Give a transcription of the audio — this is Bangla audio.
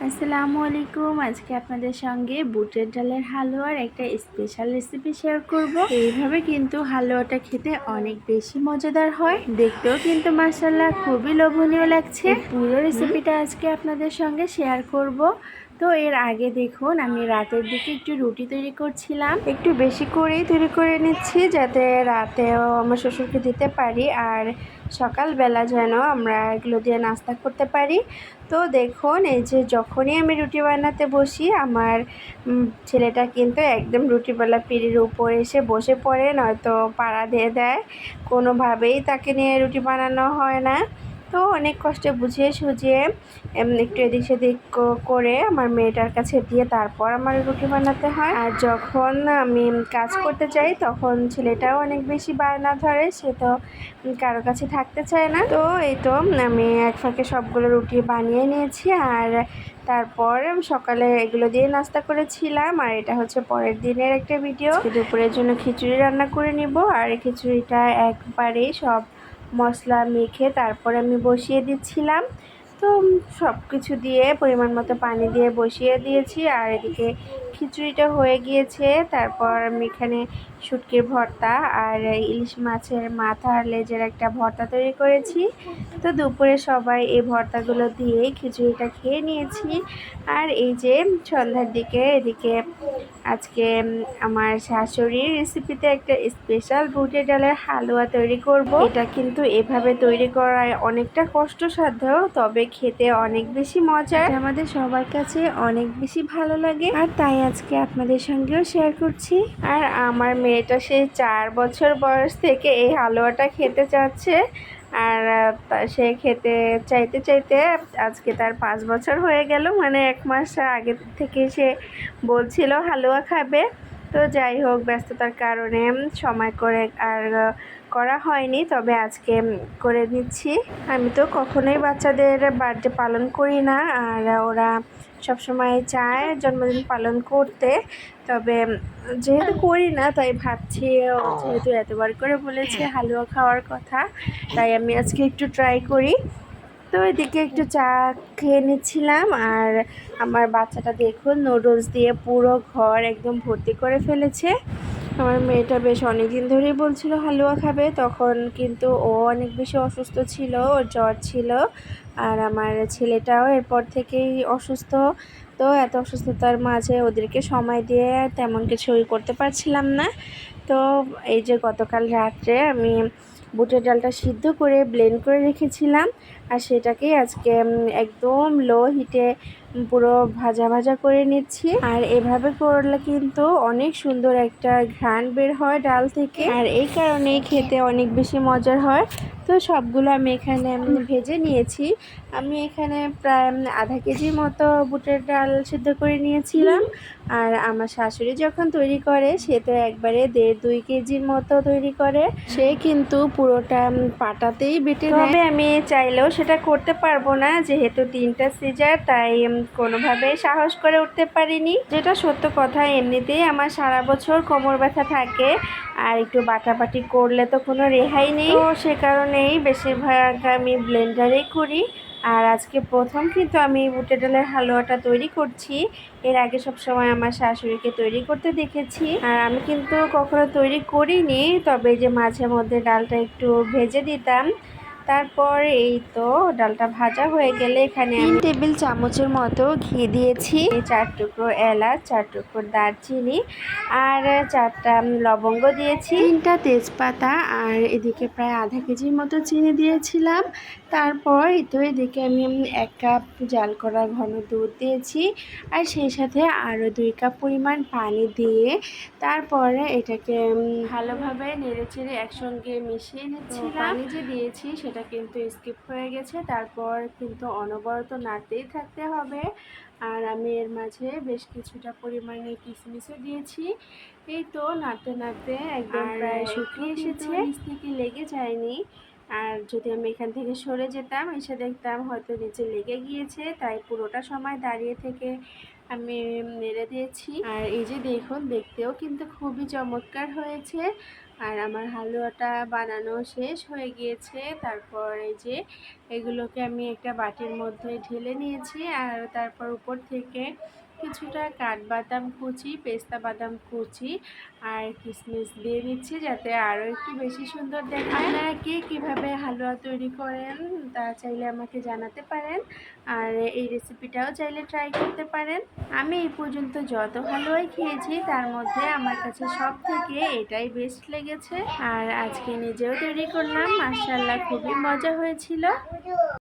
আসসালামু আলাইকুম। আজকে আপনাদের সঙ্গে বুটের ডালের হালুয়ার একটা স্পেশাল রেসিপি শেয়ার করব। এইভাবে কিন্তু হালুয়াটা খেতে অনেক বেশি মজাদার হয়, দেখতেও কিন্তু মাশাআল্লাহ খুবই লোভনীয় লাগছে। পুরো রেসিপিটা আজকে আপনাদের সঙ্গে শেয়ার করব। তো এর আগে দেখুন, আমি রাতের দিকে একটু রুটি তৈরি করছিলাম, একটু বেশি করেই তৈরি করে নিচ্ছি যাতে রাতেও আমার শ্বশুরকে দিতে পারি আর সকালবেলা যেন আমরা এগুলো দিয়ে নাস্তা করতে পারি। তো দেখুন, এই যে যখনই আমি রুটি বানাতে বসি, আমার ছেলেটা কিন্তু একদম রুটিওয়ালা পিঁড়ির উপর এসে বসে পড়ে, নয়তো পাড়া দিয়ে দেয়। কোনোভাবেই তাকে নিয়ে রুটি বানানো হয় না। তো অনেক কষ্টে বুঝিয়ে সুঝিয়ে একটু এদিক সেদিক করে আমার মেয়েটার কাছে দিয়ে তারপর আমার রুটি বানাতে হয়। আর যখন আমি কাজ করতে চাই তখন ছেলেটাও অনেক বেশি বায়না ধরে, সে তো কারো কাছে থাকতে চায় না। তো এই তো আমি এক ফাঁকে সবগুলো রুটি বানিয়ে নিয়েছি আর তারপর সকালে এগুলো দিয়ে নাস্তা করেছিলাম। আর এটা হচ্ছে পরের দিনের একটা ভিডিও। দুপুরের জন্য খিচুড়ি রান্না করে নিব, আর খিচুড়িটা একবারেই সব মশলা মেখে তারপর আমি বসিয়ে দিচ্ছিলাম। তো সব কিছু দিয়ে পরিমাণ মতো পানি দিয়ে বসিয়ে দিয়েছি, আর এদিকে খিচুড়িটা হয়ে গিয়েছে। তারপর আমি এখানে শুটকির ভর্তা আর ইলিশ মাছের মাথার লেজের একটা ভর্তা তৈরি করেছি। তো দুপুরে সবাই এই ভর্তাগুলো দিয়েই খিচুড়িটা খেয়ে নিয়েছি। আর এই যে সন্ধ্যার দিকে এদিকে আজকে আমার শাশুড়ির রেসিপিতে একটা স্পেশাল বুটের ডালের হালুয়া তৈরি করব। এটা কিন্তু এভাবে তৈরি করায় অনেকটা কষ্টসাধ্য, তবে খেতে অনেক বেশি মজার। আমাদের সবার কাছে অনেক বেশি ভালো লাগে, আর তাই আজকে আপনাদের সঙ্গেও শেয়ার করছি। আর আমার মেয়েটা সেই 4 বছর বয়স থেকে এই হালুয়াটা খেতে চাচ্ছে, আর সে খেতে চাইতে চাইতে আজকে তার 5 বছর হয়ে গেল। মানে 1 মাস আগে থেকে সে বলছিল হালুয়া খাবে। তো যাই হোক, ব্যস্ততার কারণে সময় করে আর করা হয়নি, তবে আজকে করে নিচ্ছি। আমি তো কখনোই বাচ্চাদের বার্থডে পালন করি না, আর ওরা সবসময় চায় জন্মদিন পালন করতে, তবে যেহেতু করি না তাই ভাবছি, যেহেতু এতবার করে বলেছে হালুয়া খাওয়ার কথা, তাই আমি আজকে একটু ট্রাই করি। তো এদিকে একটু চা খেয়ে নিচ্ছিলাম, আর আমার বাচ্চাটা দেখুন নুডলস দিয়ে পুরো ঘর একদম ভর্তি করে ফেলেছে। আমার মেয়েটা বেশ অনেক দিন ধরেই বলছিল হালুয়া খাবে, তখন কিন্তু ও অনেক বেশি অসুস্থ ছিল, ওর জ্বর ছিল। আর আমার ছেলেটাও এরপর থেকেই অসুস্থ। তো এত অসুস্থতার মাঝে ওদেরকে সময় দিয়ে তেমন কিছুই করতে পারছিলাম না। তো এই যে গতকাল রাত্রে আমি বুটের ডালটা সিদ্ধ করে ব্লেন্ড করে রেখেছিলাম, আর সেটাকেই আজকে একদম লো হিটে পুরো ভাজা ভাজা করে নিচ্ছি। আর এভাবে করলে কিন্তু অনেক সুন্দর একটা ঘ্রাণ বের হয় ডাল থেকে, আর এই কারণেই খেতে অনেক বেশি মজার হয়। তো সবগুলো আমি এখানে ভেজে নিয়েছি। আমি এখানে প্রায় আধা কেজির মতো বুটের ডাল সিদ্ধ করে নিয়েছিলাম। আর আমার শাশুড়ি যখন তৈরি করে সে তো একবারে 1.5-2 কেজির মতো তৈরি করে, সে কিন্তু পুরোটা পাটাতেই বেটে নেয়। তবে আমি চাইলেও সেটা করতে পারবো না, যেহেতু 3টা সিজার, তাই কোনোভাবে সাহস করে উঠতে পারিনি। যেটা সত্য কথা, এমনিতেই আমার সারা বছর কোমর ব্যথা থাকে, আর একটু বাটাবাটি করলে তো কোনো রেহাই নেই। তো সে কারণেই বেশিরভাগ আমি ব্লেন্ডারেই করি। আর আজকে প্রথম কিন্তু আমি বুটের ডালের হালুয়াটা তৈরি করছি। এর আগে সব সময় আমার শাশুড়িকে তৈরি করতে দেখেছি, আর আমি কিন্তু কখনো তৈরি করিনি, তবে যে মাঝে মধ্যে ডালটা একটু ভেজে দিতাম। তারপর এই তো ডালটা ভাজা হয়ে গেলে এখানে 3 টেবিল চামচের মতো ঘি দিয়েছি, 4 টুকরো এলাচ, 4 টুকরো দারচিনি, আর 4টা লবঙ্গ দিয়েছি, 3টা তেজপাতা, আর এদিকে প্রায় আধা কেজির মতো চিনি দিয়েছিলাম। তারপর এদিকে আমি 1 কাপ জাল করা ঘন দুধ দিয়েছি, আর সেই সাথে আরও 2 কাপ পরিমাণ পানি দিয়ে তারপরে এটাকে ভালোভাবে নেড়েচেড়ে একসঙ্গে মিশিয়ে নিচ্ছিলাম। পানি যে দিয়েছি সেটা কিন্তু স্কিপ হয়ে গেছে, তারপর কিন্তু অনবরত নাড়তেই থাকতে হবে। আর আমি এর মাঝে বেশ কিছুটা পরিমাণে কিশমিশও দিয়েছি। এই তো নাড়তে নাড়তে একদম প্রায় শুকিয়ে এসেছে, নিচ থেকে লেগে যায়নি। আর যদি আমি এখান থেকে সরে যেতাম, এসে দেখতাম হয়তো নিচে লেগে গিয়েছে, তাই পুরোটা সময় দাঁড়িয়ে থেকে আমি নেড়ে দিয়েছি। আর এই যে দেখুন, দেখতেও কিন্তু খুবই চমৎকার হয়েছে। আর আমার হালুয়াটা বানানো শেষ হয়ে গিয়েছে। তারপর এই যে এগুলোকে আমি একটা বাটির মধ্যে ঢেলে নিয়েছি, আর তারপর উপর থেকে কিছুটা কাঠবাদাম কুচি, পেস্তা বাদাম কুচি আর কিশমিশ দিয়ে দিচ্ছি, যাতে আরও একটু বেশি সুন্দর দেখায়। আপনারা কে কীভাবে হালুয়া তৈরি করেন তা চাইলে আমাকে জানাতে পারেন, আর এই রেসিপিটাও চাইলে ট্রাই করতে পারেন। আমি এই পর্যন্ত যত হালুয়াই খেয়েছি তার মধ্যে আমার কাছে সব থেকে এটাই বেস্ট লেগেছে, আর আজকে নিজেও তৈরি করলাম। মাশাআল্লাহ, খুবই মজা হয়েছিল।